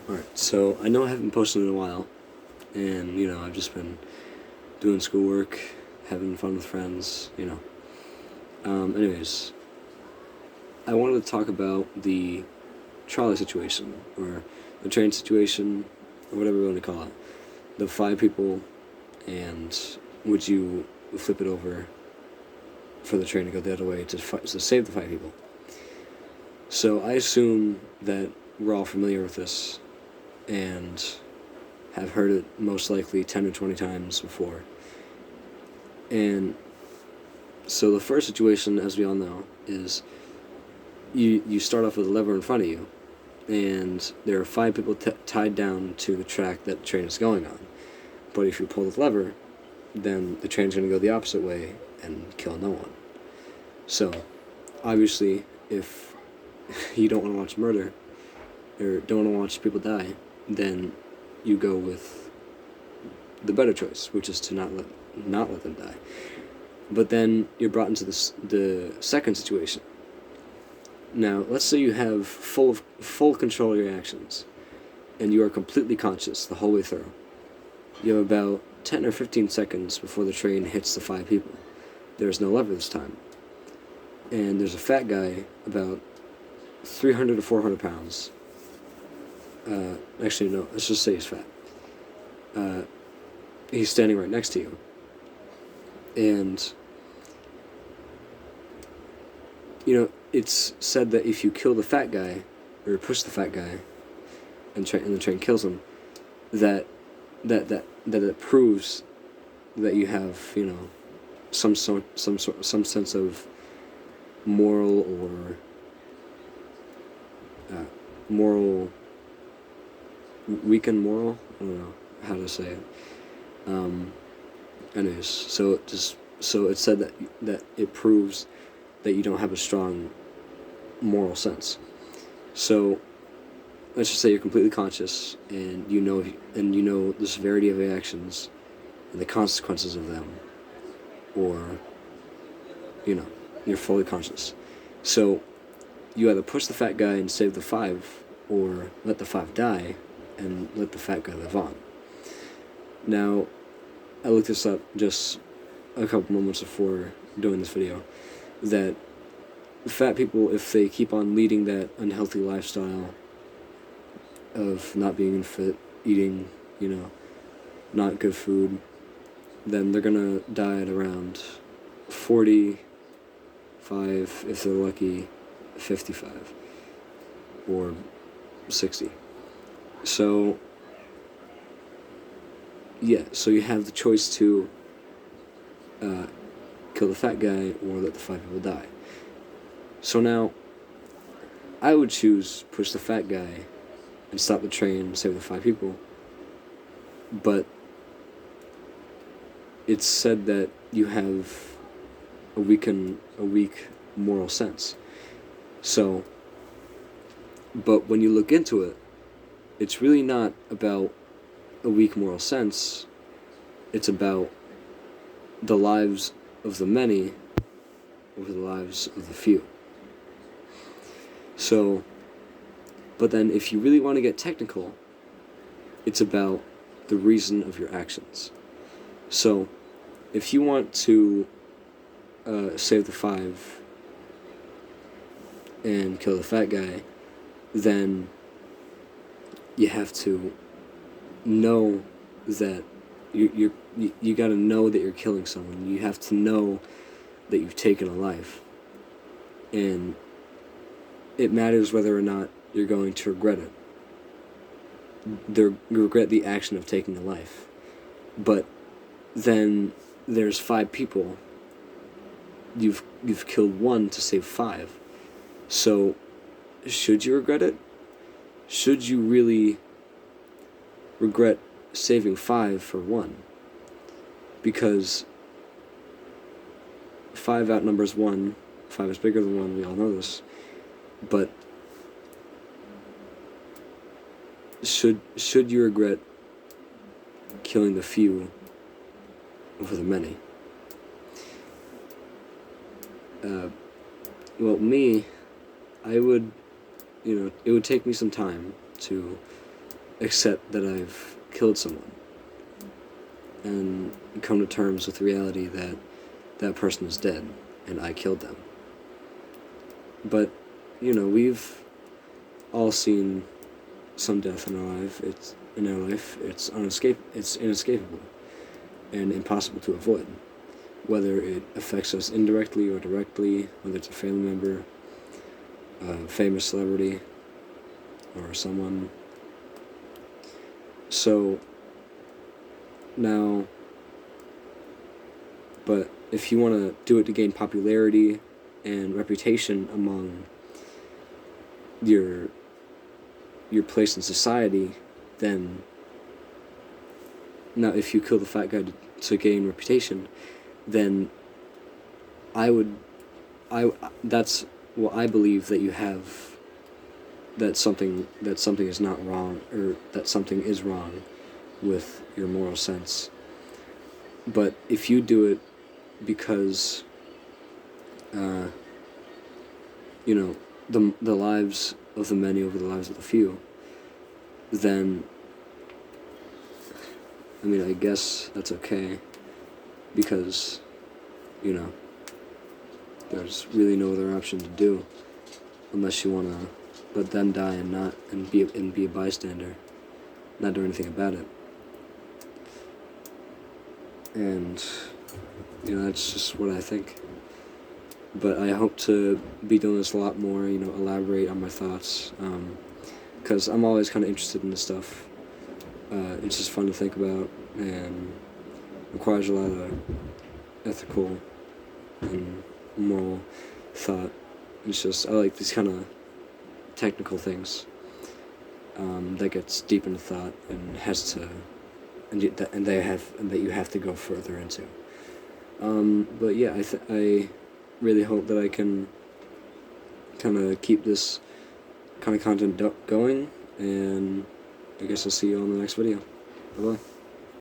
Alright, so I know I haven't posted in a while, and, I've just been doing schoolwork, having fun with friends. Anyways, I wanted to talk about the trolley situation, or the train situation, or whatever you want to call it. The five people, and would you flip it over for the train to go the other way to save the five people? So I assume that we're all familiar with this, and have heard it most likely 10 or 20 times before. And so the first situation, as we all know, is you start off with a lever in front of you, and there are five people tied down to the track that the train is going on. But if you pull the lever, then the train's going to go the opposite way and kill no one. So, obviously, if you don't want to watch murder, or don't want to watch people die, then you go with the better choice, which is to not let them die. But then you're brought into the second situation. Now, let's say you have full control of your actions, and you are completely conscious the whole way through. You have about 10 or 15 seconds before the train hits the five people. There's no lever this time. And there's a fat guy, about 300 to 400 pounds. Actually, no, let's just say he's fat. He's standing right next to you. And, it's said that if you kill the fat guy, or push the fat guy, and the train kills him, that it proves that you have, some sense of moral or moral, weakened moral. I don't know how to say it. Anyways, so it said that it proves that you don't have a strong moral sense. So let's just say you're completely conscious, and you know the severity of your actions and the consequences of them, or you're fully conscious. So you either push the fat guy and save the five, or let the five die and let the fat guy live on. Now, I looked this up just a couple moments before doing this video, that fat people, if they keep on leading that unhealthy lifestyle of not being fit, eating, not good food, then they're gonna die at around 45, if they're lucky, 55, or 60. So, yeah, so you have the choice to kill the fat guy or let the five people die. So now, I would choose push the fat guy and stop the train, save the five people. But it's said that you have a weak moral sense. So, but when you look into it, it's really not about a weak moral sense. It's about the lives of the many over the lives of the few. So, but then if you really want to get technical, it's about the reason of your actions. So, if you want to save the five and kill the fat guy, then you have to know that you got to know that you're killing someone. You have to know that you've taken a life, and it matters whether or not you're going to regret it. You regret the action of taking a life, but then there's five people. You've killed one to save five. So, should you regret it? Should you really regret saving five for one? Because five outnumbers one. Five is bigger than one. We all know this. But should you regret killing the few over the many? Well, me, I would, it would take me some time to accept that I've killed someone and come to terms with the reality that that person is dead and I killed them. But, we've all seen some death in our life. It's inescapable and impossible to avoid. Whether it affects us indirectly or directly, whether it's a family member, a famous celebrity, or someone. So, now, but if you want to do it to gain popularity and reputation among your place in society, then now if you kill the fat guy to gain reputation, then that's what I believe that you have, that something is not wrong, or that something is wrong with your moral sense. But if you do it because the lives of the many over the lives of the few, then I guess that's okay, because there's really no other option to do unless you want to let them die and be a bystander, not do anything about it. And that's just what I think. But I hope to be doing this a lot more, elaborate on my thoughts, because I'm always kind of interested in this stuff. It's just fun to think about, and requires a lot of ethical and moral thought. It's just, I like these kind of technical things that gets deep into thought and has to, and that you have to go further into. But yeah, I really hope that I can kind of keep this kind of content going, and I guess I'll see you on the next video. Bye-bye.